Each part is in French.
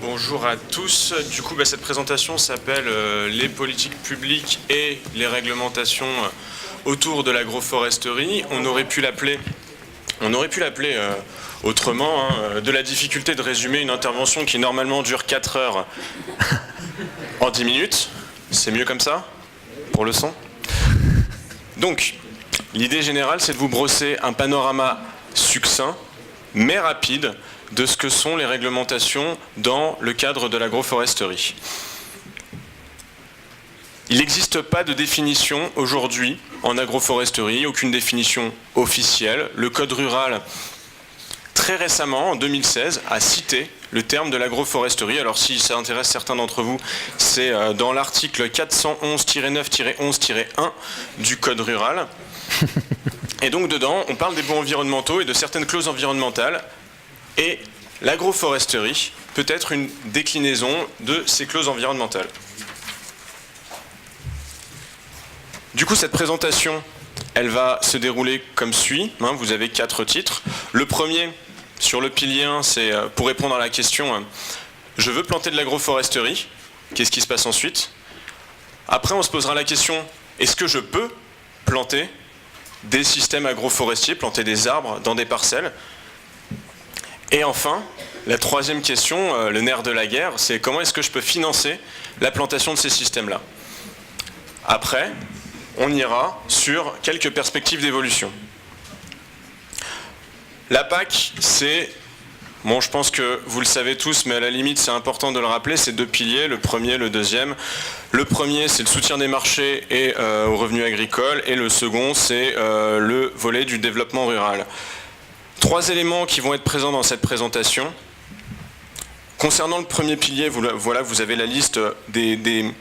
Bonjour à tous. Du coup, cette présentation s'appelle les politiques publiques et les réglementations autour de l'agroforesterie. On aurait pu l'appeler autrement, de la difficulté de résumer une intervention qui normalement dure 4 heures en 10 minutes. C'est mieux comme ça pour le son. Donc, l'idée générale, c'est de vous brosser un panorama succinct, mais rapide, de ce que sont les réglementations dans le cadre de l'agroforesterie. Il n'existe pas de définition aujourd'hui en agroforesterie, aucune définition officielle. Le Code rural, très récemment, en 2016, a cité le terme de l'agroforesterie. Alors si ça intéresse certains d'entre vous, c'est dans l'article 411-9-11-1 du Code rural. Et donc dedans, on parle des baux environnementaux et de certaines clauses environnementales. Et l'agroforesterie peut être une déclinaison de ces clauses environnementales. Du coup, cette présentation, elle va se dérouler comme suit. Vous avez 4 titres. Le premier, sur le pilier 1, c'est pour répondre à la question « Je veux planter de l'agroforesterie ». Qu'est-ce qui se passe ensuite? Après, on se posera la question « Est-ce que je peux planter des systèmes agroforestiers, planter des arbres dans des parcelles ?» Et enfin, la troisième question, le nerf de la guerre, c'est comment est-ce que je peux financer la plantation de ces systèmes-là? Après, on ira sur quelques perspectives d'évolution. La PAC, c'est, je pense que vous le savez tous, mais à la limite c'est important de le rappeler, c'est 2 piliers, le premier, le deuxième. Le premier, c'est le soutien des marchés et aux revenus agricoles, et le second, c'est le volet du développement rural. 3 éléments qui vont être présents dans cette présentation. Concernant le premier pilier, voilà, vous avez la liste des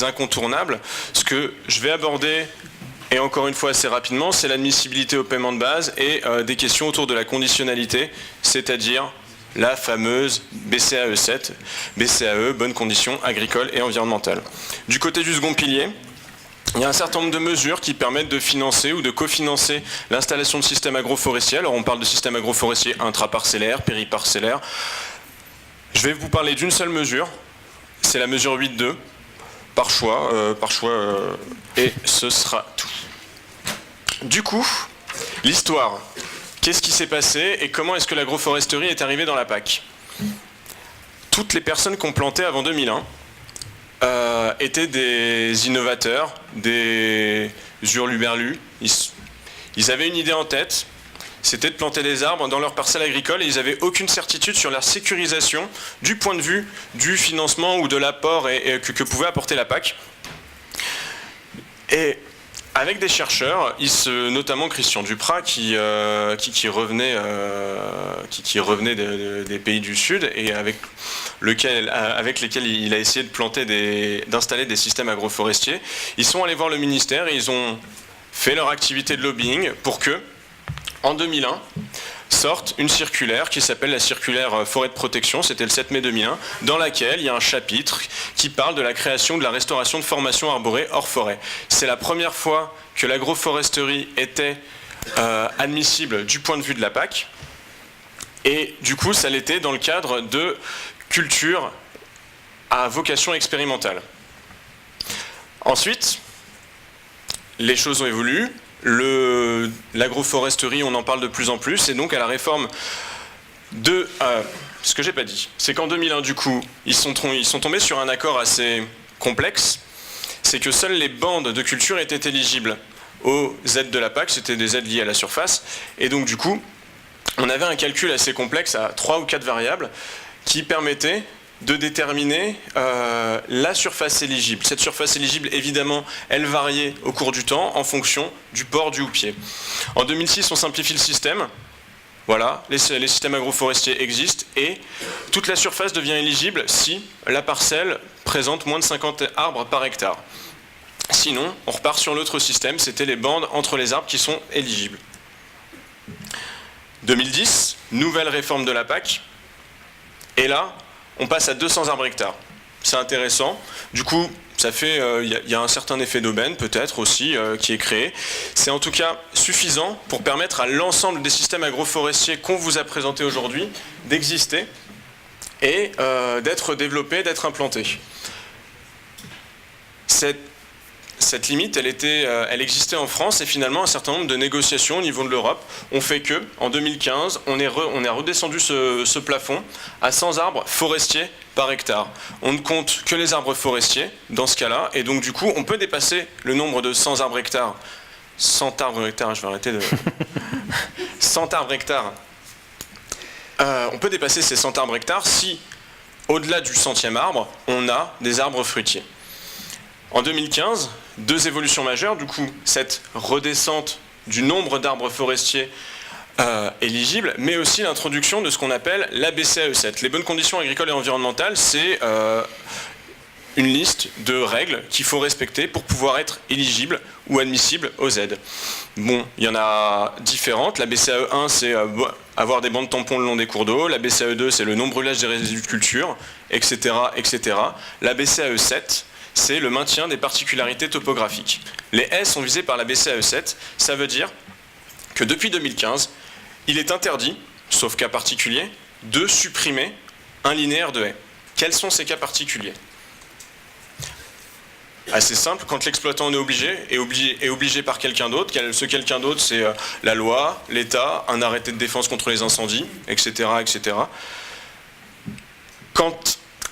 incontournables. Ce que je vais aborder, et encore une fois assez rapidement, c'est l'admissibilité au paiement de base et des questions autour de la conditionnalité, c'est-à-dire la fameuse BCAE 7, BCAE, bonnes conditions agricoles et environnementales. Du côté du second pilier, il y a un certain nombre de mesures qui permettent de financer ou de cofinancer l'installation de systèmes agroforestiers. Alors on parle de systèmes agroforestiers intraparcellaires, périparcellaires. Je vais vous parler d'une seule mesure, c'est la mesure 8.2, par choix, et ce sera tout. Du coup, l'histoire. Qu'est-ce qui s'est passé et comment est-ce que l'agroforesterie est arrivée dans la PAC? Toutes les personnes qui ont planté avant 2001 étaient des innovateurs, des hurluberlus. Ils avaient une idée en tête, c'était de planter des arbres dans leurs parcelles agricoles et ils n'avaient aucune certitude sur la sécurisation du point de vue du financement ou de l'apport que pouvait apporter la PAC. Et avec des chercheurs, notamment Christian Duprat qui revenait des pays du Sud et avec lesquels il a essayé d'installer des systèmes agroforestiers, ils sont allés voir le ministère et ils ont fait leur activité de lobbying pour que, en 2001, sorte une circulaire qui s'appelle la circulaire forêt de protection, c'était le 7 mai 2001, dans laquelle il y a un chapitre qui parle de la création de la restauration de formations arborées hors forêt. C'est la première fois que l'agroforesterie était admissible du point de vue de la PAC, et du coup ça l'était dans le cadre de culture à vocation expérimentale. Ensuite, les choses ont évolué. L'agroforesterie, on en parle de plus en plus, et donc à la réforme de... ce que j'ai pas dit, c'est qu'en 2001, du coup, ils sont tombés sur un accord assez complexe, c'est que seules les bandes de culture étaient éligibles aux aides de la PAC, c'était des aides liées à la surface, et donc du coup, on avait un calcul assez complexe à 3 ou 4 variables qui permettaient de déterminer la surface éligible. Cette surface éligible, évidemment, elle variait au cours du temps en fonction du port du houppier. En 2006, on simplifie le système. Voilà, les systèmes agroforestiers existent et toute la surface devient éligible si la parcelle présente moins de 50 arbres par hectare. Sinon, on repart sur l'autre système, c'était les bandes entre les arbres qui sont éligibles. 2010, nouvelle réforme de la PAC, et là, on passe à 200 arbres hectares. C'est intéressant. Du coup, ça fait, y a un certain effet d'aubaine peut-être aussi qui est créé. C'est en tout cas suffisant pour permettre à l'ensemble des systèmes agroforestiers qu'on vous a présentés aujourd'hui d'exister et d'être développés, d'être implantés. Cette limite, elle existait en France et finalement un certain nombre de négociations au niveau de l'Europe ont fait que, en 2015, on a redescendu ce plafond à 100 arbres forestiers par hectare. On ne compte que les arbres forestiers dans ce cas-là et donc du coup on peut dépasser le nombre de 100 arbres hectares. 100 arbres hectares, je vais arrêter de... 100 arbres hectares. On peut dépasser ces 100 arbres hectares si, au-delà du 100e arbre, on a des arbres fruitiers. En 2015, deux évolutions majeures, du coup, cette redescente du nombre d'arbres forestiers éligibles, mais aussi l'introduction de ce qu'on appelle l'ABCAE7. Les bonnes conditions agricoles et environnementales, c'est une liste de règles qu'il faut respecter pour pouvoir être éligible ou admissible aux aides. Bon, il y en a différentes. La BCAE1, c'est avoir des bancs de tampons le long des cours d'eau. La BCAE2, c'est le non-brûlage des résidus de culture, etc., etc. La BCAE7, c'est le maintien des particularités topographiques. Les haies sont visées par la BCAE7. Ça veut dire que depuis 2015, il est interdit, sauf cas particulier, de supprimer un linéaire de haies. Quels sont ces cas particuliers ? Assez simple, quand l'exploitant en est obligé par quelqu'un d'autre. Ce quelqu'un d'autre, c'est la loi, l'État, un arrêté de défense contre les incendies, etc. etc.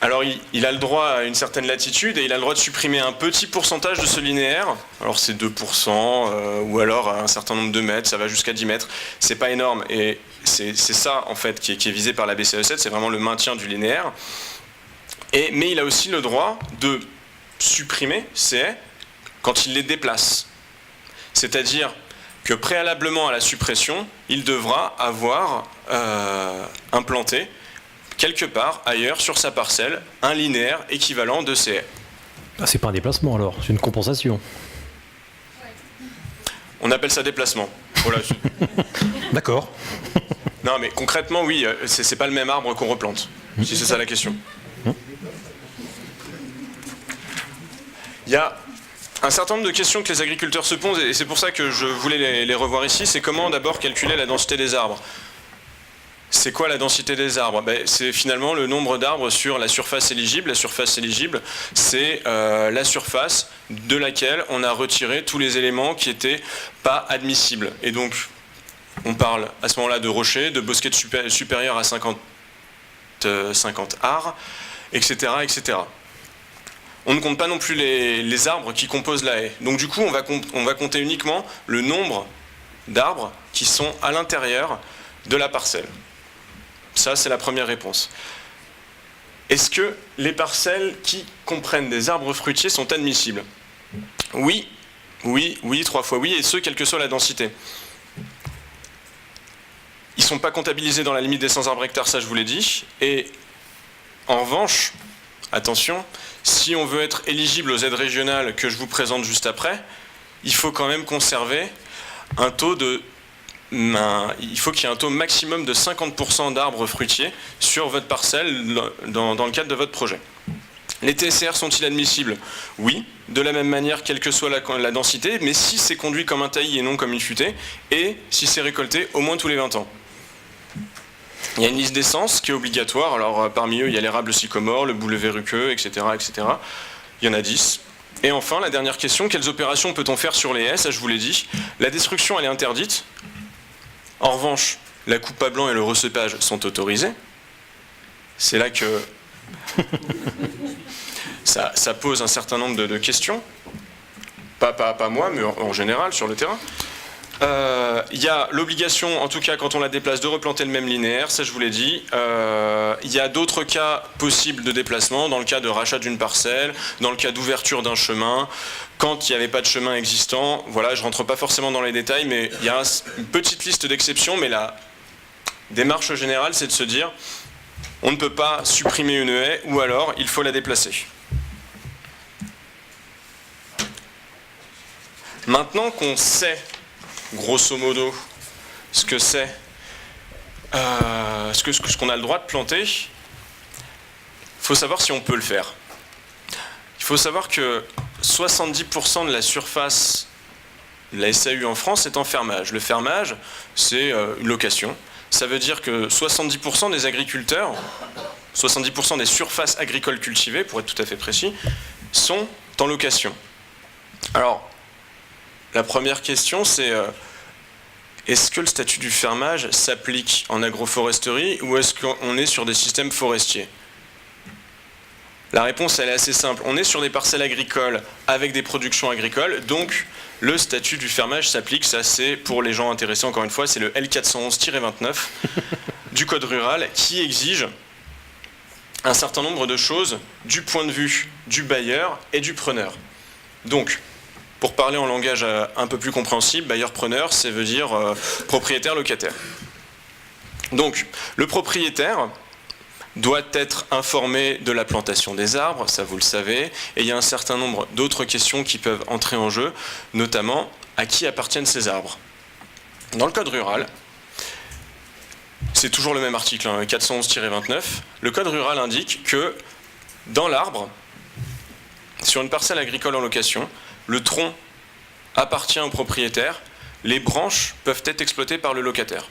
Alors il a le droit à une certaine latitude et il a le droit de supprimer un petit pourcentage de ce linéaire. Alors c'est 2% ou alors un certain nombre de mètres, ça va jusqu'à 10 mètres. C'est pas énorme et c'est ça en fait qui est visé par la BCAE7, c'est vraiment le maintien du linéaire. Mais il a aussi le droit de supprimer ces haies quand il les déplace. C'est-à-dire que préalablement à la suppression, il devra avoir implanté quelque part ailleurs sur sa parcelle un linéaire équivalent de ces haies. Ah, c'est pas un déplacement alors, c'est une compensation. On appelle ça déplacement. Voilà. D'accord. Non mais concrètement oui, c'est pas le même arbre qu'on replante, si c'est ça la question. Il y a un certain nombre de questions que les agriculteurs se posent et c'est pour ça que je voulais les revoir ici. C'est comment d'abord calculer la densité des arbres. C'est quoi la densité des arbres ? C'est finalement le nombre d'arbres sur la surface éligible. La surface éligible, c'est la surface de laquelle on a retiré tous les éléments qui n'étaient pas admissibles. Et donc, on parle à ce moment-là de rochers, de bosquets supérieurs à 50 ar, etc., etc. On ne compte pas non plus les arbres qui composent la haie. Donc du coup, on va compter uniquement le nombre d'arbres qui sont à l'intérieur de la parcelle. Ça, c'est la première réponse. Est-ce que les parcelles qui comprennent des arbres fruitiers sont admissibles ? Oui, 3 fois oui, et ce, quelle que soit la densité. Ils ne sont pas comptabilisés dans la limite des 100 arbres hectares, ça je vous l'ai dit. Et en revanche, attention, si on veut être éligible aux aides régionales que je vous présente juste après, il faut quand même conserver un taux il faut qu'il y ait un taux maximum de 50% d'arbres fruitiers sur votre parcelle dans le cadre de votre projet. Les TSR sont-ils admissibles ? Oui, de la même manière, quelle que soit la densité, mais si c'est conduit comme un taillis et non comme une futaie, et si c'est récolté au moins tous les 20 ans. Il y a une liste d'essences qui est obligatoire, alors parmi eux il y a l'érable sycomore, le bouleau verruqueux, etc., etc. Il y en a 10. Et enfin, la dernière question, quelles opérations peut-on faire sur les haies ? Ça je vous l'ai dit. La destruction elle est interdite. En revanche, la coupe à blanc et le recépage sont autorisés. C'est là que ça pose un certain nombre de questions. Pas moi, mais en général sur le terrain. Il y a l'obligation, en tout cas quand on la déplace, de replanter le même linéaire, ça je vous l'ai dit. Il y a d'autres cas possibles de déplacement, dans le cas de rachat d'une parcelle, dans le cas d'ouverture d'un chemin, quand il n'y avait pas de chemin existant. Voilà, je ne rentre pas forcément dans les détails, mais il y a une petite liste d'exceptions, mais la démarche générale, c'est de se dire, on ne peut pas supprimer une haie, ou alors il faut la déplacer. Maintenant qu'on sait grosso modo, ce que c'est, ce qu'on a le droit de planter, il faut savoir si on peut le faire. Il faut savoir que 70% de la surface de la SAU en France est en fermage. Le fermage, c'est une location. Ça veut dire que 70% des agriculteurs 70% des surfaces agricoles cultivées, pour être tout à fait précis, sont en location. Alors, la première question, c'est est-ce que le statut du fermage s'applique en agroforesterie ou est-ce qu'on est sur des systèmes forestiers ? La réponse, elle est assez simple. On est sur des parcelles agricoles avec des productions agricoles, donc le statut du fermage s'applique. Ça, c'est pour les gens intéressés, encore une fois, c'est le L411-29 du Code rural qui exige un certain nombre de choses du point de vue du bailleur et du preneur. Donc, pour parler en langage un peu plus compréhensible, bailleur-preneur, ça veut dire propriétaire-locataire. Donc, le propriétaire doit être informé de la plantation des arbres, ça vous le savez, et il y a un certain nombre d'autres questions qui peuvent entrer en jeu, notamment à qui appartiennent ces arbres. Dans le Code rural, c'est toujours le même article, 411-29, le Code rural indique que dans l'arbre, sur une parcelle agricole en location, le tronc appartient au propriétaire, les branches peuvent être exploitées par le locataire.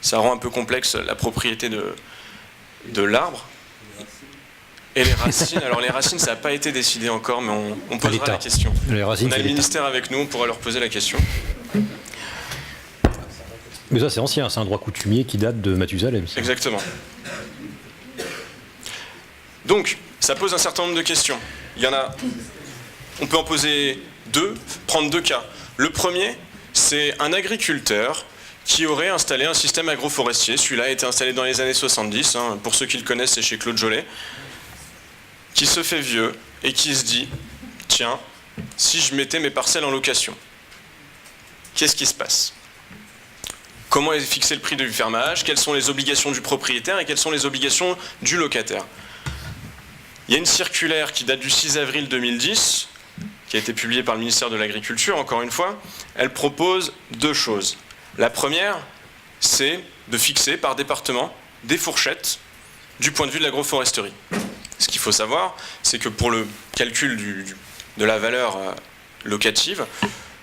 Ça rend un peu complexe la propriété de l'arbre. Et les racines, alors les racines, ça n'a pas été décidé encore, mais on posera la question. Les racines, on a le ministère avec nous, on pourra leur poser la question. Mais ça, c'est ancien, c'est un droit coutumier qui date de Mathusalem. Ça. Exactement. Donc, ça pose un certain nombre de questions. Il y en a. On peut en poser prendre deux cas. Le premier, c'est un agriculteur qui aurait installé un système agroforestier. Celui-là a été installé dans les années 70, pour ceux qui le connaissent, c'est chez Claude Jolet, qui se fait vieux et qui se dit, tiens, si je mettais mes parcelles en location, qu'est-ce qui se passe ? Comment est fixé le prix du fermage ? Quelles sont les obligations du propriétaire et quelles sont les obligations du locataire ? Il y a une circulaire qui date du 6 avril 2010, qui a été publiée par le ministère de l'Agriculture, encore une fois. Elle propose deux choses. La première, c'est de fixer par département des fourchettes du point de vue de l'agroforesterie. Ce qu'il faut savoir, c'est que pour le calcul de la valeur locative,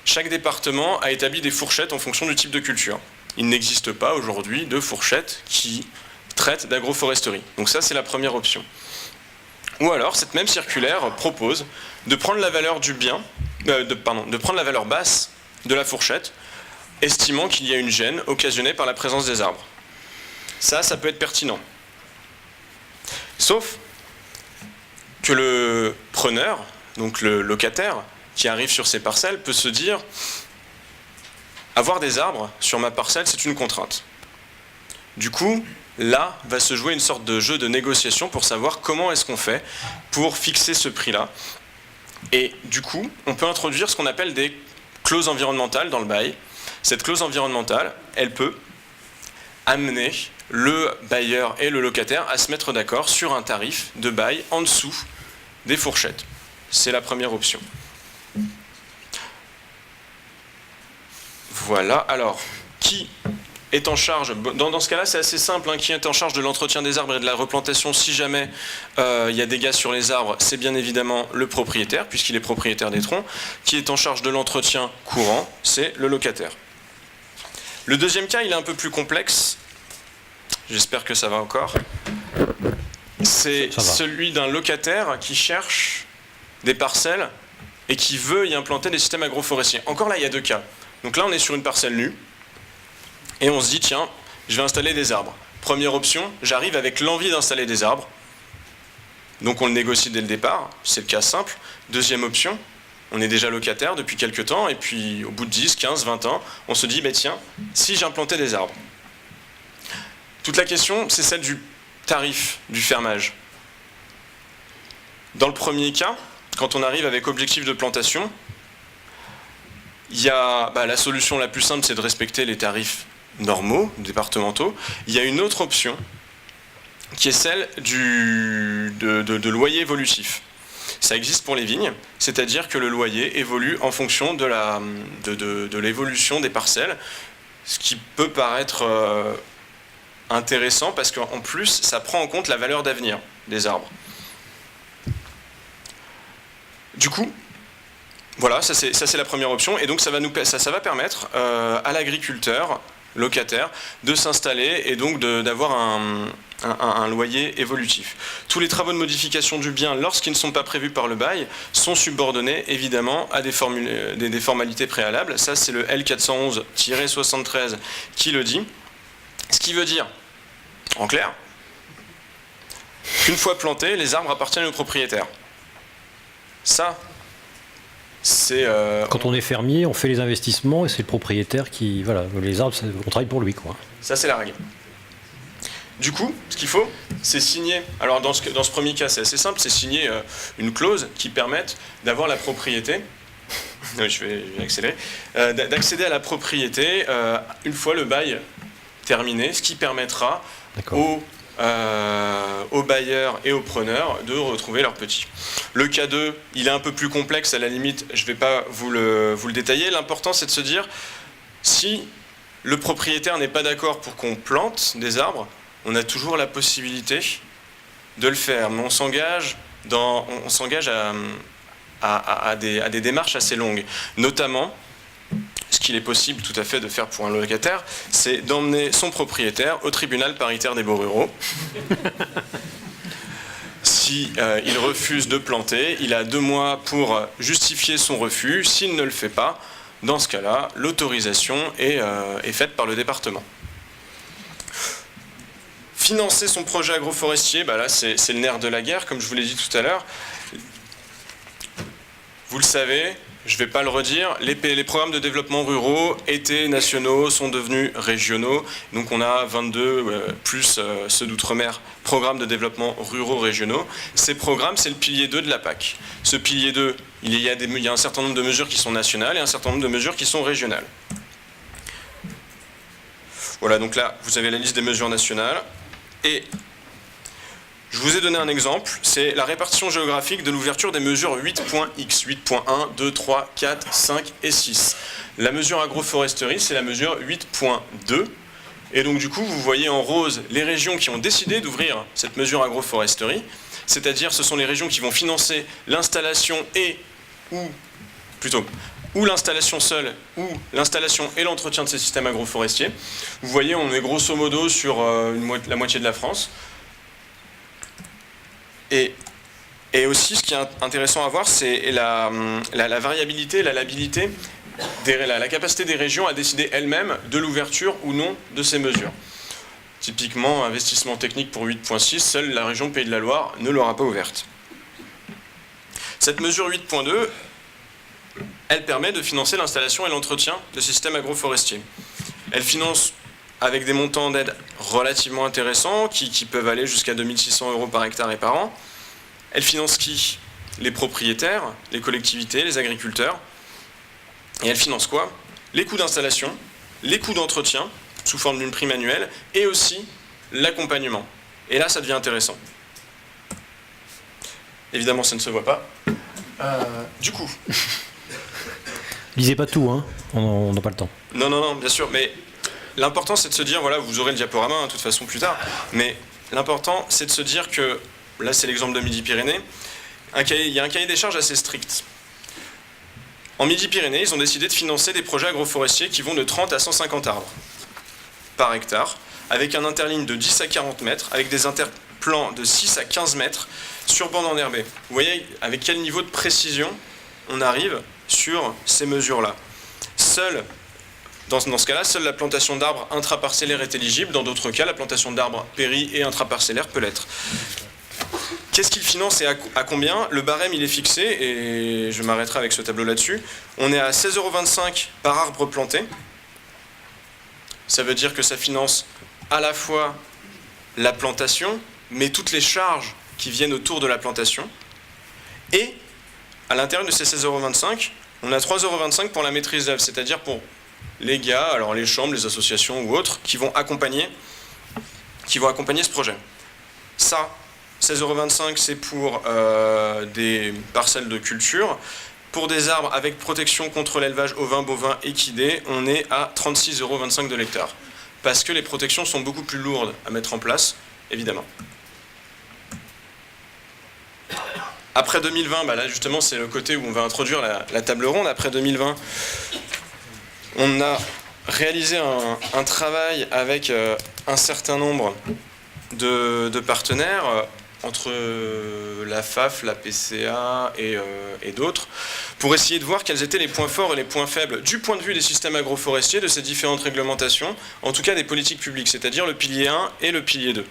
chaque département a établi des fourchettes en fonction du type de culture. Il n'existe pas aujourd'hui de fourchettes qui traitent d'agroforesterie. Donc ça, c'est la première option. Ou alors, cette même circulaire propose de prendre la valeur du bien, de prendre la valeur basse de la fourchette, estimant qu'il y a une gêne occasionnée par la présence des arbres. Ça peut être pertinent. Sauf que le preneur, donc le locataire, qui arrive sur ces parcelles, peut se dire « avoir des arbres sur ma parcelle, c'est une contrainte ». Du coup, là va se jouer une sorte de jeu de négociation pour savoir comment est-ce qu'on fait pour fixer ce prix-là. Et du coup, on peut introduire ce qu'on appelle des clauses environnementales dans le bail. Cette clause environnementale, elle peut amener le bailleur et le locataire à se mettre d'accord sur un tarif de bail en dessous des fourchettes. C'est la première option. Voilà, alors, qui est en charge, dans ce cas-là c'est assez simple, qui est en charge de l'entretien des arbres et de la replantation si jamais il y a des dégâts sur les arbres, c'est bien évidemment le propriétaire, puisqu'il est propriétaire des troncs. Qui est en charge de l'entretien courant, c'est le locataire. Le deuxième cas, il est un peu plus complexe, j'espère que ça va encore, c'est celui d'un locataire qui cherche des parcelles et qui veut y implanter des systèmes agroforestiers. Encore là, il y a deux cas. Donc là, on est sur une parcelle nue, et on se dit, tiens, je vais installer des arbres. Première option, j'arrive avec l'envie d'installer des arbres. Donc on le négocie dès le départ, c'est le cas simple. Deuxième option, on est déjà locataire depuis quelques temps, et puis au bout de 10, 15, 20 ans, on se dit, tiens, si j'implantais des arbres. Toute la question, c'est celle du tarif du fermage. Dans le premier cas, quand on arrive avec objectif de plantation, il y a la solution la plus simple, c'est de respecter les tarifs normaux, départementaux. Il y a une autre option qui est celle de loyer évolutif. Ça existe pour les vignes, c'est-à-dire que le loyer évolue en fonction de l'évolution des parcelles, ce qui peut paraître intéressant parce qu'en plus, ça prend en compte la valeur d'avenir des arbres. Du coup, voilà, ça c'est la première option, et donc ça va permettre à l'agriculteur locataires de s'installer et donc d'avoir un loyer évolutif. Tous les travaux de modification du bien, lorsqu'ils ne sont pas prévus par le bail, sont subordonnés évidemment à des formalités préalables. Ça, c'est le L411-73 qui le dit. Ce qui veut dire, en clair, qu'une fois plantés, les arbres appartiennent aux propriétaires. Ça, c'est... Quand on est fermier, on fait les investissements et c'est le propriétaire qui... Voilà, les arbres, on travaille pour lui, quoi. Ça, c'est la règle. Du coup, ce qu'il faut, c'est signer... Alors, dans ce premier cas, c'est assez simple, c'est signer une clause qui permette d'avoir la propriété... Oui, je vais accélérer. D'accéder à la propriété une fois le bail terminé, ce qui permettra aux bailleurs et aux preneurs de retrouver leurs petits. Le cas 2, il est un peu plus complexe, à la limite, je ne vais pas vous le détailler. L'important, c'est de se dire, si le propriétaire n'est pas d'accord pour qu'on plante des arbres, on a toujours la possibilité de le faire. Mais on s'engage à des démarches assez longues. Notamment, ce qu'il est possible tout à fait de faire pour un locataire, c'est d'emmener son propriétaire au tribunal paritaire des baux ruraux. Si il refuse de planter, il a 2 mois pour justifier son refus. S'il ne le fait pas, dans ce cas-là, l'autorisation est faite par le département. Financer son projet agroforestier, là c'est le nerf de la guerre, comme je vous l'ai dit tout à l'heure. Vous le savez, je ne vais pas le redire, les programmes de développement ruraux étaient nationaux, sont devenus régionaux. Donc on a 22, plus ceux d'outre-mer, programmes de développement ruraux régionaux. Ces programmes, c'est le pilier 2 de la PAC. Ce pilier 2, il y a un certain nombre de mesures qui sont nationales et un certain nombre de mesures qui sont régionales. Voilà, donc là, vous avez la liste des mesures nationales. Et je vous ai donné un exemple, c'est la répartition géographique de l'ouverture des mesures 8.x, 8.1, 2, 3, 4, 5 et 6. La mesure agroforesterie, c'est la mesure 8.2. Et donc du coup, vous voyez en rose les régions qui ont décidé d'ouvrir cette mesure agroforesterie, c'est-à-dire ce sont les régions qui vont financer l'installation ou l'installation seule, ou l'installation et l'entretien de ces systèmes agroforestiers. Vous voyez, on est grosso modo sur la moitié de la France. Et aussi, ce qui est intéressant à voir, c'est la variabilité, la labilité, la capacité des régions à décider elles-mêmes de l'ouverture ou non de ces mesures. Typiquement, investissement technique pour 8.6, seule la région Pays de la Loire ne l'aura pas ouverte. Cette mesure 8.2, elle permet de financer l'installation et l'entretien de systèmes agroforestiers. Elle finance avec des montants d'aide relativement intéressants, qui peuvent aller jusqu'à 2600 € par hectare et par an. Elle finance qui? Les propriétaires, les collectivités, les agriculteurs. Et elle finance quoi? Les coûts d'installation, les coûts d'entretien, sous forme d'une prime annuelle, et aussi l'accompagnement. Et là, ça devient intéressant. Évidemment, ça ne se voit pas. Du coup... Lisez pas tout, hein. On n'a pas le temps. Non, bien sûr, mais... L'important, c'est de se dire, voilà, vous aurez le diaporama, de toute façon, plus tard, mais l'important, c'est de se dire que, là, c'est l'exemple de Midi-Pyrénées, il y a un cahier des charges assez strict. En Midi-Pyrénées, ils ont décidé de financer des projets agroforestiers qui vont de 30 à 150 arbres par hectare, avec un interligne de 10 à 40 mètres, avec des interplants de 6 à 15 mètres sur bande enherbée. Vous voyez avec quel niveau de précision on arrive sur ces mesures-là. Dans ce cas-là, seule la plantation d'arbres intraparcellaires est éligible. Dans d'autres cas, la plantation d'arbres péri- et intraparcellaires peut l'être. Qu'est-ce qu'il finance et à combien? Le barème, il est fixé, et je m'arrêterai avec ce tableau là-dessus. On est à 16,25 € par arbre planté. Ça veut dire que ça finance à la fois la plantation, mais toutes les charges qui viennent autour de la plantation. Et, à l'intérieur de ces 16,25 €, on a 3,25 € pour la maîtrise d'œuvre, c'est-à-dire pour les gars, alors les chambres, les associations ou autres, qui vont accompagner ce projet. Ça, 16,25 €, c'est pour des parcelles de culture. Pour des arbres avec protection contre l'élevage ovin, bovin, équidé, on est à 36,25 € de l'hectare. Parce que les protections sont beaucoup plus lourdes à mettre en place, évidemment. Après 2020, là justement c'est le côté où on va introduire la table ronde. Après 2020, on a réalisé un travail avec un certain nombre de partenaires, entre la FAF, la PCA et d'autres, pour essayer de voir quels étaient les points forts et les points faibles du point de vue des systèmes agroforestiers, de ces différentes réglementations, en tout cas des politiques publiques, c'est-à-dire le pilier 1 et le pilier 2.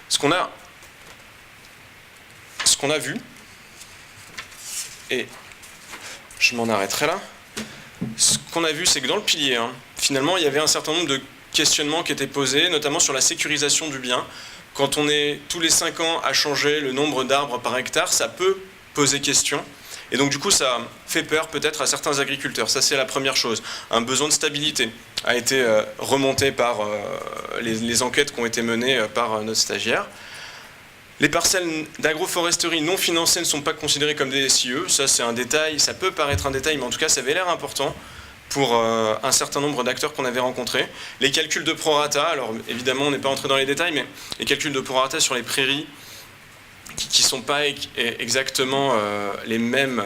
Ce qu'on a vu, et je m'en arrêterai là, ce qu'on a vu, c'est que dans le pilier 1, finalement, il y avait un certain nombre de questionnements qui étaient posés, notamment sur la sécurisation du bien. Quand on est tous les 5 ans à changer le nombre d'arbres par hectare, ça peut poser question. Et donc du coup, ça fait peur peut-être à certains agriculteurs. Ça, c'est la première chose. Un besoin de stabilité a été remonté par les enquêtes qui ont été menées par notre stagiaire. Les parcelles d'agroforesterie non financées ne sont pas considérées comme des SIE. Ça, c'est un détail. Ça peut paraître un détail, mais en tout cas, ça avait l'air important pour un certain nombre d'acteurs qu'on avait rencontrés. Les calculs de prorata, alors évidemment on n'est pas entré dans les détails, mais les calculs de prorata sur les prairies qui ne sont pas exactement les mêmes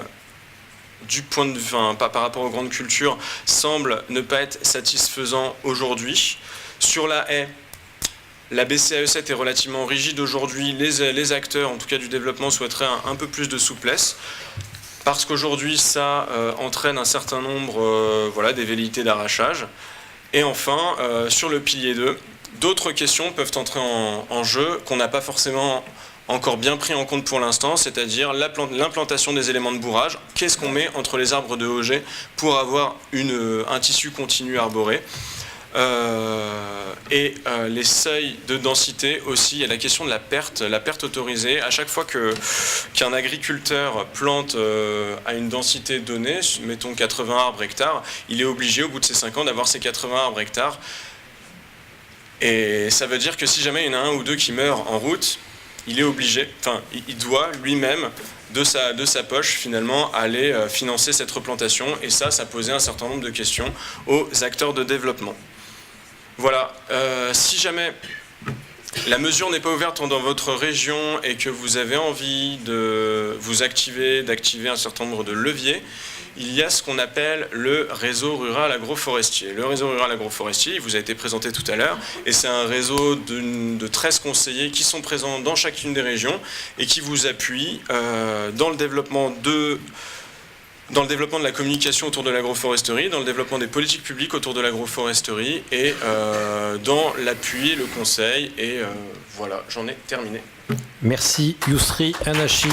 du point de vue, par rapport aux grandes cultures, semblent ne pas être satisfaisants aujourd'hui. Sur la haie, la BCAE7 est relativement rigide aujourd'hui. Les acteurs, en tout cas du développement, souhaiteraient un peu plus de souplesse. Parce qu'aujourd'hui, ça entraîne un certain nombre des velléités d'arrachage. Et enfin, sur le pilier 2, d'autres questions peuvent entrer en jeu qu'on n'a pas forcément encore bien pris en compte pour l'instant, c'est-à-dire l'implantation des éléments de bourrage. Qu'est-ce qu'on met entre les arbres de Auger pour avoir un tissu continu arboré ? Les seuils de densité aussi, il y a la question de la perte autorisée. À chaque fois qu'un agriculteur plante à une densité donnée, mettons 80 arbres hectares, il est obligé au bout de ces 5 ans d'avoir ces 80 arbres hectares. Et ça veut dire que si jamais il y en a un ou deux qui meurent en route, il est obligé, il doit lui-même de sa poche finalement aller financer cette replantation. Et ça posait un certain nombre de questions aux acteurs de développement. Voilà, si jamais la mesure n'est pas ouverte dans votre région et que vous avez envie de vous d'activer un certain nombre de leviers, il y a ce qu'on appelle le réseau rural agroforestier. Le réseau rural agroforestier, il vous a été présenté tout à l'heure, et c'est un réseau de 13 conseillers qui sont présents dans chacune des régions et qui vous appuient dans le développement de la communication autour de l'agroforesterie, dans le développement des politiques publiques autour de l'agroforesterie et dans l'appui, le conseil. Et voilà, j'en ai terminé. Merci Yousri Anachi.